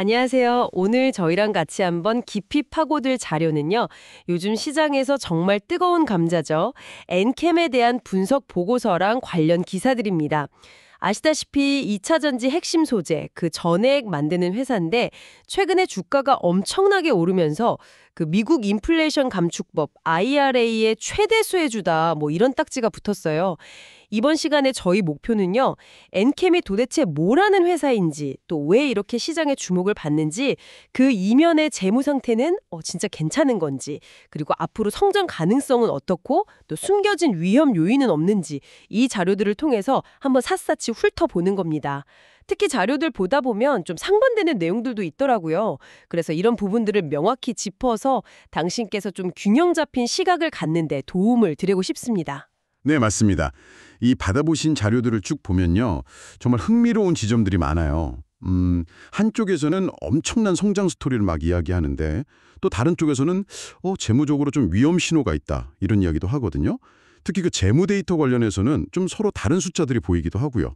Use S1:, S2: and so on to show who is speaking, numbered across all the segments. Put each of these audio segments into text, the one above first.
S1: 안녕하세요. 오늘 저희랑 같이 한번 깊이 파고들 자료는요. 요즘 시장에서 정말 뜨거운 감자죠. 엔캠에 대한 분석 보고서랑 관련 기사들입니다. 아시다시피 2차 전지 핵심 소재, 그 전해액 만드는 회사인데 최근에 주가가 엄청나게 오르면서 그 미국 인플레이션 감축법 IRA의 최대 수혜주다 뭐 이런 딱지가 붙었어요. 이번 시간에 저희 목표는요. 엔캠이 도대체 뭐라는 회사인지 또 왜 이렇게 시장의 주목을 받는지 그 이면의 재무 상태는 진짜 괜찮은 건지 그리고 앞으로 성장 가능성은 어떻고 또 숨겨진 위험 요인은 없는지 이 자료들을 통해서 한번 샅샅이 훑어보는 겁니다. 특히 자료들 보다 보면 좀 상반되는 내용들도 있더라고요. 그래서 이런 부분들을 명확히 짚어서 당신께서 좀 균형 잡힌 시각을 갖는 데 도움을 드리고 싶습니다.
S2: 네, 맞습니다. 이 받아보신 자료들을 쭉 보면요. 정말 흥미로운 지점들이 많아요. 한쪽에서는 엄청난 성장 스토리를 막 이야기하는데 또 다른 쪽에서는 재무적으로 좀 위험 신호가 있다. 이런 이야기도 하거든요. 특히 그 재무 데이터 관련해서는 좀 서로 다른 숫자들이 보이기도 하고요.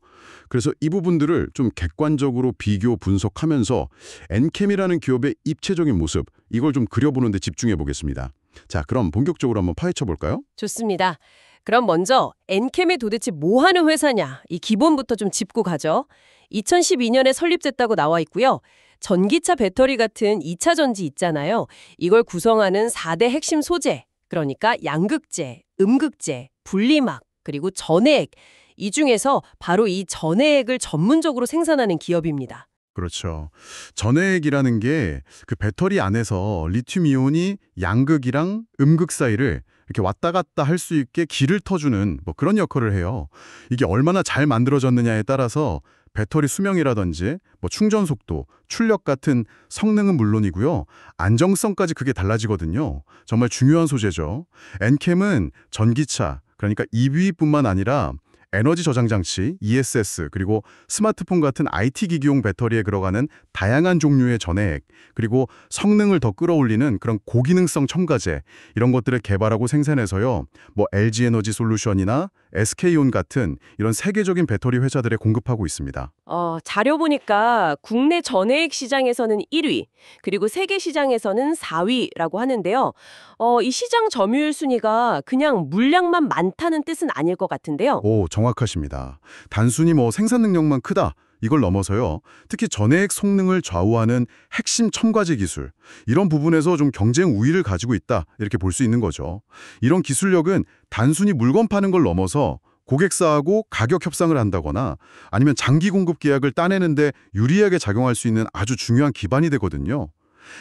S2: 그래서 이 부분들을 좀 객관적으로 비교 분석하면서 엔캠이라는 기업의 입체적인 모습, 이걸 좀 그려보는 데 집중해 보겠습니다. 자, 그럼 본격적으로 한번 파헤쳐 볼까요?
S1: 좋습니다. 그럼 먼저 엔캠이 도대체 뭐 하는 회사냐 이 기본부터 좀 짚고 가죠. 2012년에 설립됐다고 나와 있고요. 전기차 배터리 같은 2차 전지 있잖아요. 이걸 구성하는 4대 핵심 소재, 그러니까 양극재, 음극재, 분리막, 그리고 전해액. 이 중에서 바로 이 전해액을 전문적으로 생산하는 기업입니다.
S2: 그렇죠. 전해액이라는 게 그 배터리 안에서 리튬 이온이 양극이랑 음극 사이를 이렇게 왔다 갔다 할 수 있게 길을 터주는 뭐 그런 역할을 해요. 이게 얼마나 잘 만들어졌느냐에 따라서 배터리 수명이라든지 뭐 충전 속도, 출력 같은 성능은 물론이고요. 안정성까지 그게 달라지거든요. 정말 중요한 소재죠. 엔캠은 전기차, 그러니까 EV뿐만 아니라 에너지 저장 장치, ESS, 그리고 스마트폰 같은 IT 기기용 배터리에 들어가는 다양한 종류의 전해액, 그리고 성능을 더 끌어올리는 그런 고기능성 첨가제, 이런 것들을 개발하고 생산해서요. 뭐 LG에너지 솔루션이나 SK온 같은 이런 세계적인 배터리 회사들에 공급하고 있습니다.
S1: 자료 보니까 국내 전해액 시장에서는 1위, 그리고 세계 시장에서는 4위라고 하는데요. 이 시장 점유율 순위가 그냥 물량만 많다는 뜻은 아닐 것 같은데요.
S2: 오, 정확하십니다. 단순히 뭐 생산 능력만 크다, 이걸 넘어서요. 특히 전해액 성능을 좌우하는 핵심 첨가제 기술, 이런 부분에서 좀 경쟁 우위를 가지고 있다, 이렇게 볼 수 있는 거죠. 이런 기술력은 단순히 물건 파는 걸 넘어서 고객사하고 가격 협상을 한다거나 아니면 장기 공급 계약을 따내는데 유리하게 작용할 수 있는 아주 중요한 기반이 되거든요.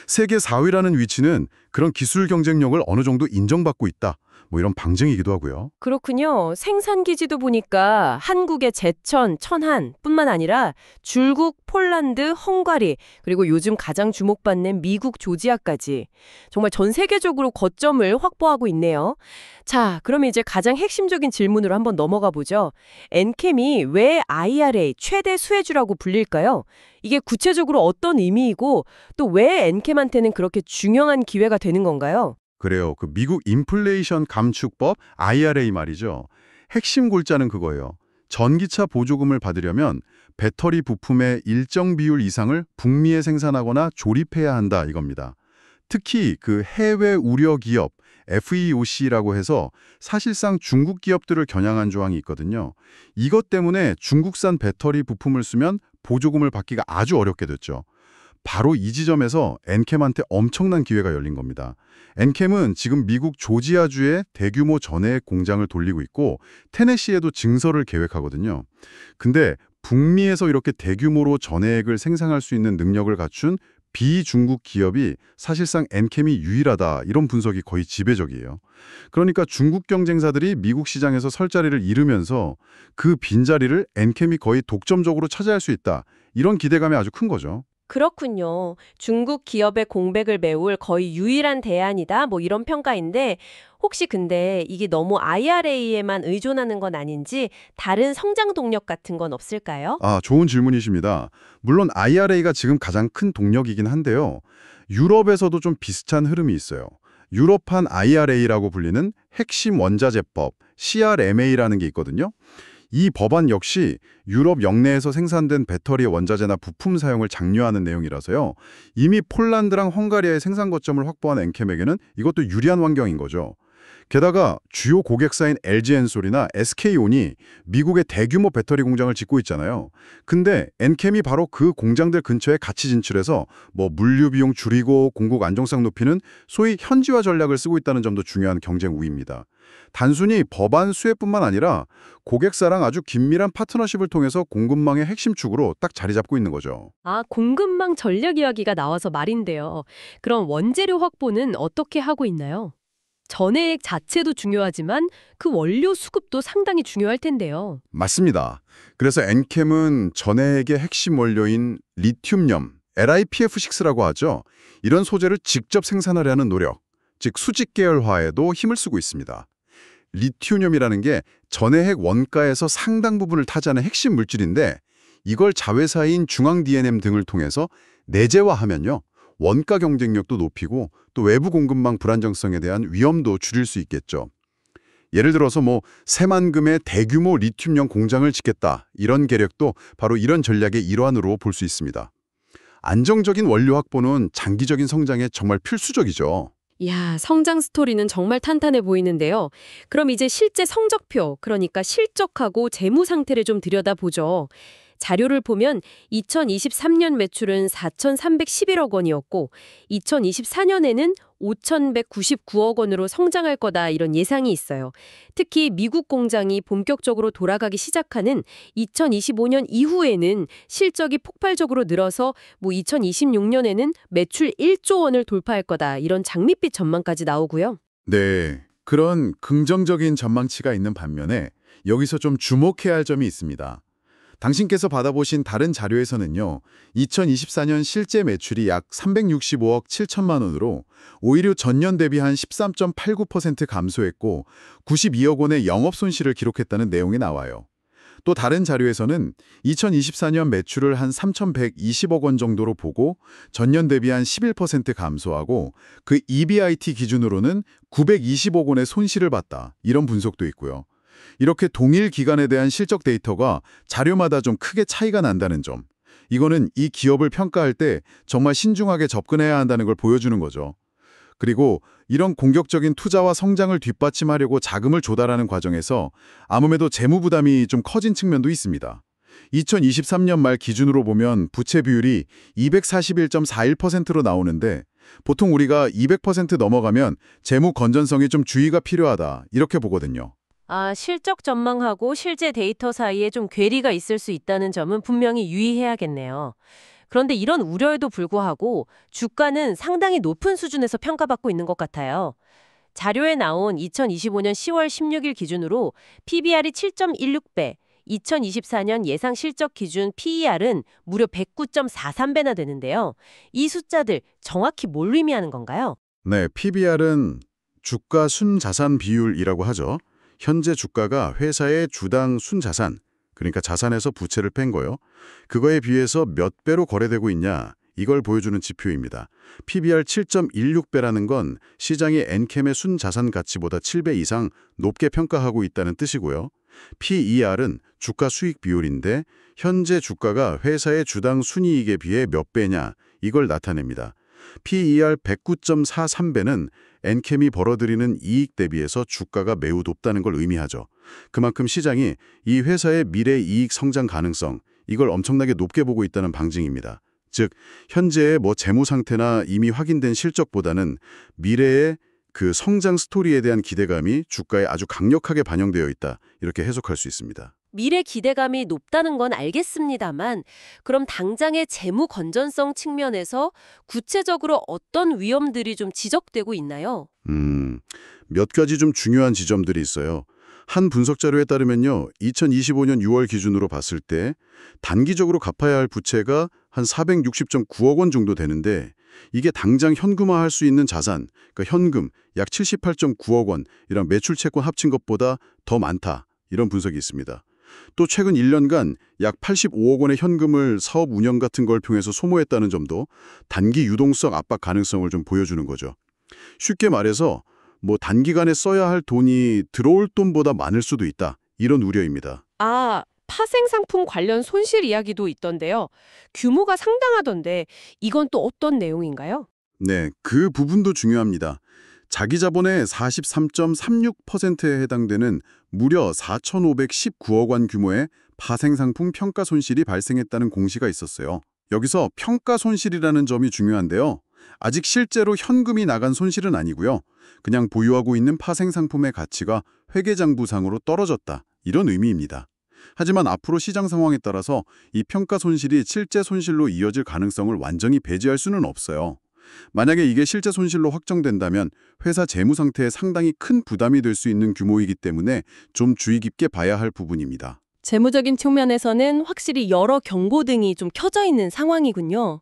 S2: 세계 4위라는 위치는 그런 기술 경쟁력을 어느 정도 인정받고 있다, 뭐 이런 방증이기도 하고요.
S1: 그렇군요. 생산 기지도 보니까 한국의 제천, 천안뿐만 아니라 줄국, 폴란드, 헝가리, 그리고 요즘 가장 주목받는 미국, 조지아까지 정말 전 세계적으로 거점을 확보하고 있네요. 자, 그럼 이제 가장 핵심적인 질문으로 한번 넘어가 보죠. 엔캠이 왜 IRA 최대 수혜주라고 불릴까요? 이게 구체적으로 어떤 의미이고 또 왜 엔캠한테는 그렇게 중요한 기회가 되는 건가요?
S2: 그래요. 그 미국 인플레이션 감축법 IRA 말이죠. 핵심 골자는 그거예요. 전기차 보조금을 받으려면 배터리 부품의 일정 비율 이상을 북미에 생산하거나 조립해야 한다, 이겁니다. 특히 그 해외 우려 기업 FEOC라고 해서 사실상 중국 기업들을 겨냥한 조항이 있거든요. 이것 때문에 중국산 배터리 부품을 쓰면 보조금을 받기가 아주 어렵게 됐죠. 바로 이 지점에서 엔캠한테 엄청난 기회가 열린 겁니다. 엔캠은 지금 미국 조지아주에 대규모 전해액 공장을 돌리고 있고 테네시에도 증설을 계획하거든요. 근데 북미에서 이렇게 대규모로 전해액을 생산할 수 있는 능력을 갖춘 비중국 기업이 사실상 엔캠이 유일하다, 이런 분석이 거의 지배적이에요. 그러니까 중국 경쟁사들이 미국 시장에서 설 자리를 잃으면서 그 빈자리를 엔캠이 거의 독점적으로 차지할 수 있다, 이런 기대감이 아주 큰 거죠.
S1: 그렇군요. 중국 기업의 공백을 메울 거의 유일한 대안이다. 뭐 이런 평가인데 혹시 근데 이게 너무 IRA에만 의존하는 건 아닌지 다른 성장 동력 같은 건 없을까요?
S2: 좋은 질문이십니다. 물론 IRA가 지금 가장 큰 동력이긴 한데요. 유럽에서도 좀 비슷한 흐름이 있어요. 유럽판 IRA라고 불리는 핵심 원자재법, CRMA라는 게 있거든요. 이 법안 역시 유럽 영내에서 생산된 배터리 원자재나 부품 사용을 장려하는 내용이라서요. 이미 폴란드랑 헝가리아의 생산 거점을 확보한 엔캠에게는 이것도 유리한 환경인 거죠. 게다가 주요 고객사인 LG엔솔이나 SK온이 미국의 대규모 배터리 공장을 짓고 있잖아요. 근데 엔캠이 바로 그 공장들 근처에 같이 진출해서 물류 비용 줄이고 공급 안정성 높이는 소위 현지화 전략을 쓰고 있다는 점도 중요한 경쟁 우위입니다. 단순히 법안 수혜뿐만 아니라 고객사랑 아주 긴밀한 파트너십을 통해서 공급망의 핵심 축으로 딱 자리 잡고 있는 거죠.
S1: 아, 공급망 전략 이야기가 나와서 말인데요. 그럼 원재료 확보는 어떻게 하고 있나요? 전해액 자체도 중요하지만 그 원료 수급도 상당히 중요할 텐데요.
S2: 맞습니다. 그래서 엔캠은 전해액의 핵심 원료인 리튬염, LiPF6라고 하죠. 이런 소재를 직접 생산하려는 노력, 즉 수직 계열화에도 힘을 쓰고 있습니다. 리튬염이라는 게 전해핵 원가에서 상당 부분을 차지하는 핵심 물질인데 이걸 자회사인 중앙 D&M 등을 통해서 내재화하면요. 원가 경쟁력도 높이고 또 외부 공급망 불안정성에 대한 위험도 줄일 수 있겠죠. 예를 들어서 새만금의 대규모 리튬염 공장을 짓겠다 이런 계획도 바로 이런 전략의 일환으로 볼 수 있습니다. 안정적인 원료 확보는 장기적인 성장에 정말 필수적이죠.
S1: 이야, 성장 스토리는 정말 탄탄해 보이는데요. 그럼 이제 실제 성적표, 그러니까 실적하고 재무 상태를 좀 들여다보죠. 자료를 보면 2023년 매출은 4,311억 원이었고 2024년에는 5,199억 원으로 성장할 거다 이런 예상이 있어요. 특히 미국 공장이 본격적으로 돌아가기 시작하는 2025년 이후에는 실적이 폭발적으로 늘어서 2026년에는 매출 1조 원을 돌파할 거다 이런 장밋빛 전망까지 나오고요.
S3: 네, 그런 긍정적인 전망치가 있는 반면에 여기서 좀 주목해야 할 점이 있습니다. 당신께서 받아보신 다른 자료에서는요, 2024년 실제 매출이 약 365억 7천만 원으로 오히려 전년 대비 한 13.89% 감소했고 92억 원의 영업 손실을 기록했다는 내용이 나와요. 또 다른 자료에서는 2024년 매출을 한 3,120억 원 정도로 보고 전년 대비 한 11% 감소하고 그 EBIT 기준으로는 920억 원의 손실을 봤다. 이런 분석도 있고요. 이렇게 동일 기간에 대한 실적 데이터가 자료마다 좀 크게 차이가 난다는 점. 이거는 이 기업을 평가할 때 정말 신중하게 접근해야 한다는 걸 보여주는 거죠. 그리고 이런 공격적인 투자와 성장을 뒷받침하려고 자금을 조달하는 과정에서 아무래도 재무 부담이 좀 커진 측면도 있습니다. 2023년 말 기준으로 보면 부채 비율이 241.41%로 나오는데 보통 우리가 200% 넘어가면 재무 건전성이 좀 주의가 필요하다 이렇게 보거든요.
S1: 아, 실적 전망하고 실제 데이터 사이에 좀 괴리가 있을 수 있다는 점은 분명히 유의해야겠네요. 그런데 이런 우려에도 불구하고 주가는 상당히 높은 수준에서 평가받고 있는 것 같아요. 자료에 나온 2025년 10월 16일 기준으로 PBR이 7.16배, 2024년 예상 실적 기준 PER은 무려 109.43배나 되는데요. 이 숫자들 정확히 뭘 의미하는 건가요?
S2: 네, PBR은 주가 순자산 비율이라고 하죠. 현재 주가가 회사의 주당 순자산, 그러니까 자산에서 부채를 뺀 거요. 그거에 비해서 몇 배로 거래되고 있냐, 이걸 보여주는 지표입니다. PBR 7.16배라는 건 시장이 엔캠의 순자산 가치보다 7배 이상 높게 평가하고 있다는 뜻이고요. PER은 주가 수익 비율인데 현재 주가가 회사의 주당 순이익에 비해 몇 배냐, 이걸 나타냅니다. PER 109.43배는 엔캠이 벌어들이는 이익 대비해서 주가가 매우 높다는 걸 의미하죠. 그만큼 시장이 이 회사의 미래 이익 성장 가능성, 이걸 엄청나게 높게 보고 있다는 방증입니다. 즉, 현재의 재무 상태나 이미 확인된 실적보다는 미래의 그 성장 스토리에 대한 기대감이 주가에 아주 강력하게 반영되어 있다. 이렇게 해석할 수 있습니다.
S1: 미래 기대감이 높다는 건 알겠습니다만 그럼 당장의 재무 건전성 측면에서 구체적으로 어떤 위험들이 좀 지적되고 있나요?
S2: 몇 가지 좀 중요한 지점들이 있어요. 한 분석 자료에 따르면요. 2025년 6월 기준으로 봤을 때 단기적으로 갚아야 할 부채가 한 460.9억 원 정도 되는데 이게 당장 현금화할 수 있는 자산, 그러니까 현금 약 78.9억 원, 이런 매출 채권 합친 것보다 더 많다. 이런 분석이 있습니다. 또 최근 1년간 약 85억 원의 현금을 사업 운영 같은 걸 통해서 소모했다는 점도 단기 유동성 압박 가능성을 좀 보여주는 거죠. 쉽게 말해서 단기간에 써야 할 돈이 들어올 돈보다 많을 수도 있다. 이런 우려입니다.
S1: 아, 파생상품 관련 손실 이야기도 있던데요. 규모가 상당하던데 이건 또 어떤 내용인가요?
S2: 네, 그 부분도 중요합니다. 자기 자본의 43.36%에 해당되는 무려 4,519억 원 규모의 파생상품 평가 손실이 발생했다는 공시가 있었어요. 여기서 평가 손실이라는 점이 중요한데요. 아직 실제로 현금이 나간 손실은 아니고요. 그냥 보유하고 있는 파생상품의 가치가 회계장부상으로 떨어졌다. 이런 의미입니다. 하지만 앞으로 시장 상황에 따라서 이 평가 손실이 실제 손실로 이어질 가능성을 완전히 배제할 수는 없어요. 만약에 이게 실제 손실로 확정된다면 회사 재무 상태에 상당히 큰 부담이 될 수 있는 규모이기 때문에 좀 주의 깊게 봐야 할 부분입니다.
S1: 재무적인 측면에서는 확실히 여러 경고등이 좀 켜져 있는 상황이군요.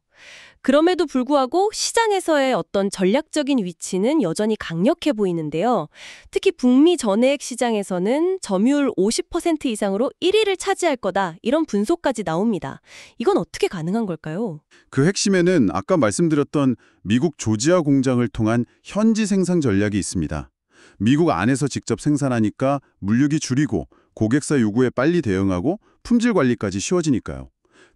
S1: 그럼에도 불구하고 시장에서의 어떤 전략적인 위치는 여전히 강력해 보이는데요. 특히 북미 전해액 시장에서는 점유율 50% 이상으로 1위를 차지할 거다. 이런 분석까지 나옵니다. 이건 어떻게 가능한 걸까요?
S2: 그 핵심에는 아까 말씀드렸던 미국 조지아 공장을 통한 현지 생산 전략이 있습니다. 미국 안에서 직접 생산하니까 물류비 줄이고 고객사 요구에 빨리 대응하고 품질 관리까지 쉬워지니까요.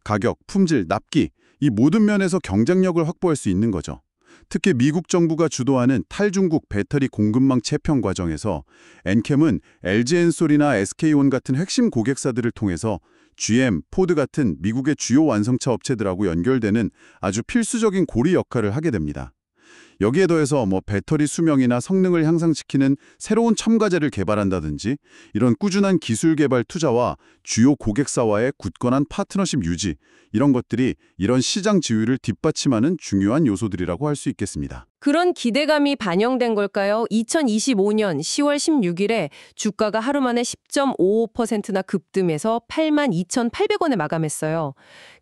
S2: 가격, 품질, 납기 이 모든 면에서 경쟁력을 확보할 수 있는 거죠. 특히 미국 정부가 주도하는 탈중국 배터리 공급망 채평 과정에서 엔캠은 LG엔솔이나 SK온 같은 핵심 고객사들을 통해서 GM, 포드 같은 미국의 주요 완성차 업체들하고 연결되는 아주 필수적인 고리 역할을 하게 됩니다. 여기에 더해서 배터리 수명이나 성능을 향상시키는 새로운 첨가제를 개발한다든지 이런 꾸준한 기술 개발 투자와 주요 고객사와의 굳건한 파트너십 유지 이런 것들이 이런 시장 지위를 뒷받침하는 중요한 요소들이라고 할 수 있겠습니다.
S1: 그런 기대감이 반영된 걸까요? 2025년 10월 16일에 주가가 하루 만에 10.55%나 급등해서 82,800원에 마감했어요.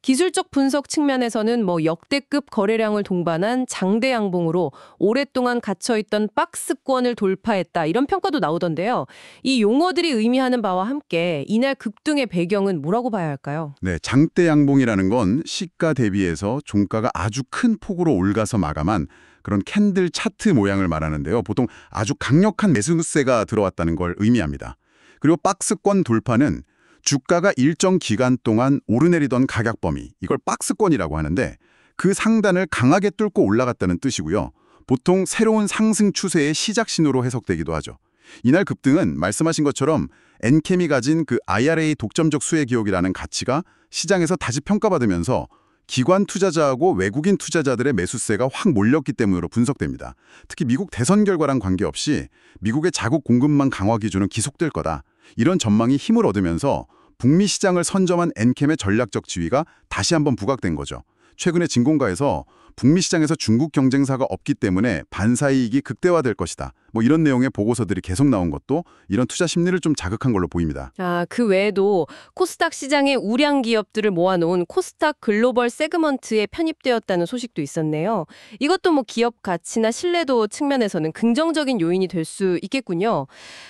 S1: 기술적 분석 측면에서는 역대급 거래량을 동반한 장대 양봉으로 오랫동안 갇혀있던 박스권을 돌파했다 이런 평가도 나오던데요. 이 용어들이 의미하는 바와 함께 이날 급등의 배경은 뭐라고 봐야 할까요?
S2: 네, 장대 양봉이라는 건 시가 대비해서 종가가 아주 큰 폭으로 올가서 마감한 그런 캔들 차트 모양을 말하는데요. 보통 아주 강력한 매수세가 들어왔다는 걸 의미합니다. 그리고 박스권 돌파는 주가가 일정 기간 동안 오르내리던 가격 범위, 이걸 박스권이라고 하는데 그 상단을 강하게 뚫고 올라갔다는 뜻이고요. 보통 새로운 상승 추세의 시작 신호로 해석되기도 하죠. 이날 급등은 말씀하신 것처럼 엔캠이 가진 그 IRA 독점적 수혜 기록이라는 가치가 시장에서 다시 평가받으면서 기관 투자자하고 외국인 투자자들의 매수세가 확 몰렸기 때문으로 분석됩니다. 특히 미국 대선 결과랑 관계없이 미국의 자국 공급망 강화 기조는 지속될 거다. 이런 전망이 힘을 얻으면서 북미 시장을 선점한 엔캠의 전략적 지위가 다시 한번 부각된 거죠. 최근에 진공가에서 북미 시장에서 중국 경쟁사가 없기 때문에 반사이익이 극대화될 것이다. 이런 내용의 보고서들이 계속 나온 것도 이런 투자 심리를 좀 자극한 걸로 보입니다.
S1: 그 외에도 코스닥 시장의 우량 기업들을 모아놓은 코스닥 글로벌 세그먼트에 편입되었다는 소식도 있었네요. 이것도 기업 가치나 신뢰도 측면에서는 긍정적인 요인이 될 수 있겠군요.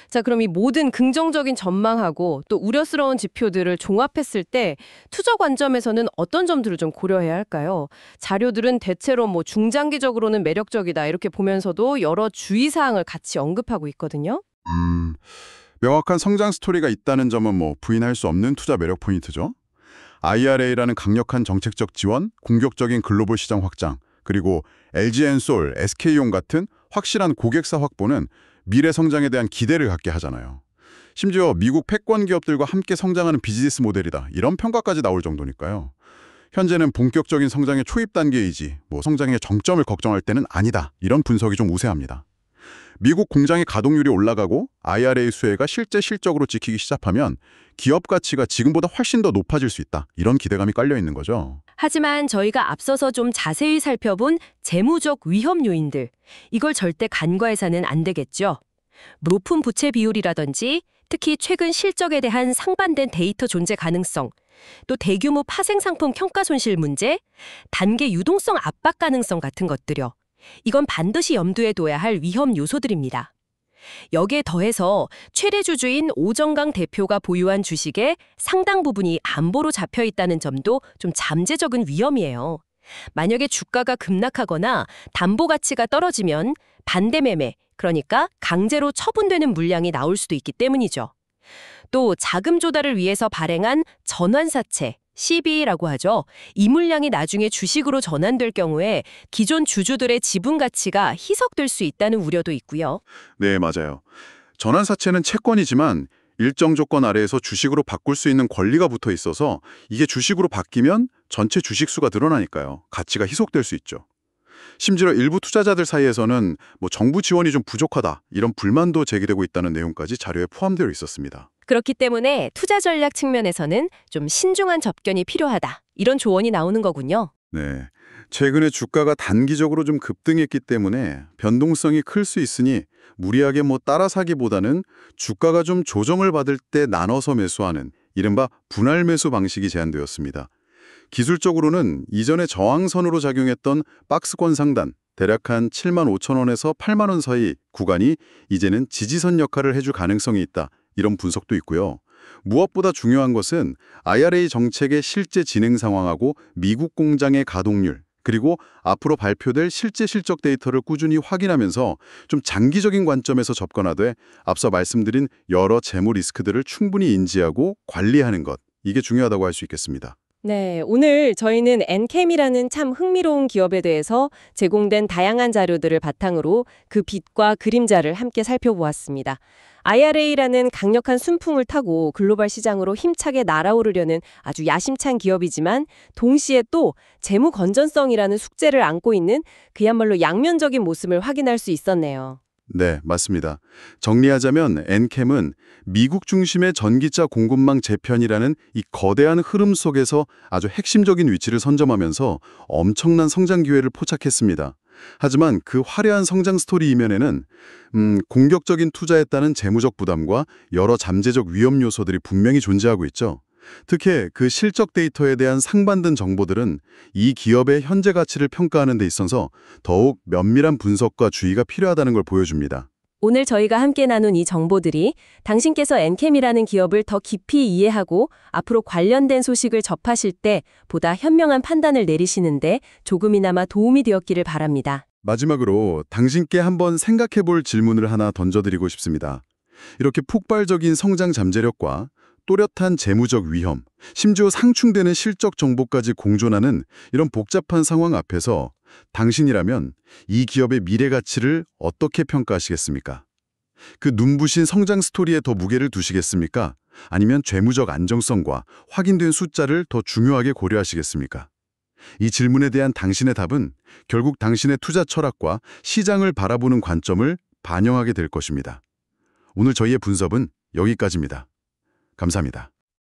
S1: 자, 그럼 이 모든 긍정적인 전망하고 또 우려스러운 지표들을 종합했을 때 투자 관점에서는 어떤 점들을 좀 고려해야 할까요? 자료들은 대체로 중장기적으로는 매력적이다 이렇게 보면서도 여러 주의사항을 같이 언급하고 있거든요.
S2: 명확한 성장 스토리가 있다는 점은 부인할 수 없는 투자 매력 포인트죠. IRA라는 강력한 정책적 지원, 공격적인 글로벌 시장 확장, 그리고 LG엔솔, SK온 같은 확실한 고객사 확보는 미래 성장에 대한 기대를 갖게 하잖아요. 심지어 미국 패권 기업들과 함께 성장하는 비즈니스 모델이다. 이런 평가까지 나올 정도니까요. 현재는 본격적인 성장의 초입 단계이지 성장의 정점을 걱정할 때는 아니다. 이런 분석이 좀 우세합니다. 미국 공장의 가동률이 올라가고 IRA 수혜가 실제 실적으로 찍히기 시작하면 기업 가치가 지금보다 훨씬 더 높아질 수 있다. 이런 기대감이 깔려 있는 거죠.
S1: 하지만 저희가 앞서서 좀 자세히 살펴본 재무적 위험 요인들, 이걸 절대 간과해서는 안 되겠죠. 높은 부채 비율이라든지 특히 최근 실적에 대한 상반된 데이터 존재 가능성, 또 대규모 파생 상품 평가 손실 문제, 단계 유동성 압박 가능성 같은 것들요. 이건 반드시 염두에 둬야 할 위험 요소들입니다. 여기에 더해서 최대 주주인 오정강 대표가 보유한 주식의 상당 부분이 안보로 잡혀 있다는 점도 좀 잠재적인 위험이에요. 만약에 주가가 급락하거나 담보 가치가 떨어지면 반대 매매, 그러니까 강제로 처분되는 물량이 나올 수도 있기 때문이죠. 또 자금 조달을 위해서 발행한 전환사채, CB라고 하죠. 이 물량이 나중에 주식으로 전환될 경우에 기존 주주들의 지분 가치가 희석될 수 있다는 우려도 있고요.
S2: 네, 맞아요. 전환사채는 채권이지만 일정 조건 아래에서 주식으로 바꿀 수 있는 권리가 붙어 있어서 이게 주식으로 바뀌면 전체 주식 수가 늘어나니까요. 가치가 희석될 수 있죠. 심지어 일부 투자자들 사이에서는 정부 지원이 좀 부족하다 이런 불만도 제기되고 있다는 내용까지 자료에 포함되어 있었습니다.
S1: 그렇기 때문에 투자 전략 측면에서는 좀 신중한 접견이 필요하다. 이런 조언이 나오는 거군요.
S2: 네, 최근에 주가가 단기적으로 좀 급등했기 때문에 변동성이 클 수 있으니 무리하게 따라 사기보다는 주가가 좀 조정을 받을 때 나눠서 매수하는 이른바 분할 매수 방식이 제안되었습니다. 기술적으로는 이전에 저항선으로 작용했던 박스권 상단, 대략 한 7만 5천 원에서 8만 원 사이 구간이 이제는 지지선 역할을 해줄 가능성이 있다. 이런 분석도 있고요. 무엇보다 중요한 것은 IRA 정책의 실제 진행 상황하고 미국 공장의 가동률, 그리고 앞으로 발표될 실제 실적 데이터를 꾸준히 확인하면서 좀 장기적인 관점에서 접근하되 앞서 말씀드린 여러 재무 리스크들을 충분히 인지하고 관리하는 것, 이게 중요하다고 할 수 있겠습니다.
S1: 네, 오늘 저희는 엔캠이라는 참 흥미로운 기업에 대해서 제공된 다양한 자료들을 바탕으로 그 빛과 그림자를 함께 살펴보았습니다. IRA라는 강력한 순풍을 타고 글로벌 시장으로 힘차게 날아오르려는 아주 야심찬 기업이지만 동시에 또 재무 건전성이라는 숙제를 안고 있는 그야말로 양면적인 모습을 확인할 수 있었네요.
S2: 네, 맞습니다. 정리하자면 엔캠은 미국 중심의 전기차 공급망 재편이라는 이 거대한 흐름 속에서 아주 핵심적인 위치를 선점하면서 엄청난 성장 기회를 포착했습니다. 하지만 그 화려한 성장 스토리 이면에는 공격적인 투자에 따른 재무적 부담과 여러 잠재적 위험 요소들이 분명히 존재하고 있죠. 특히 그 실적 데이터에 대한 상반된 정보들은 이 기업의 현재 가치를 평가하는 데 있어서 더욱 면밀한 분석과 주의가 필요하다는 걸 보여줍니다.
S1: 오늘 저희가 함께 나눈 이 정보들이 당신께서 엔캠이라는 기업을 더 깊이 이해하고 앞으로 관련된 소식을 접하실 때 보다 현명한 판단을 내리시는데 조금이나마 도움이 되었기를 바랍니다.
S2: 마지막으로 당신께 한번 생각해 볼 질문을 하나 던져드리고 싶습니다. 이렇게 폭발적인 성장 잠재력과 또렷한 재무적 위험, 심지어 상충되는 실적 정보까지 공존하는 이런 복잡한 상황 앞에서 당신이라면 이 기업의 미래 가치를 어떻게 평가하시겠습니까? 그 눈부신 성장 스토리에 더 무게를 두시겠습니까? 아니면 재무적 안정성과 확인된 숫자를 더 중요하게 고려하시겠습니까? 이 질문에 대한 당신의 답은 결국 당신의 투자 철학과 시장을 바라보는 관점을 반영하게 될 것입니다. 오늘 저희의 분석은 여기까지입니다. 감사합니다.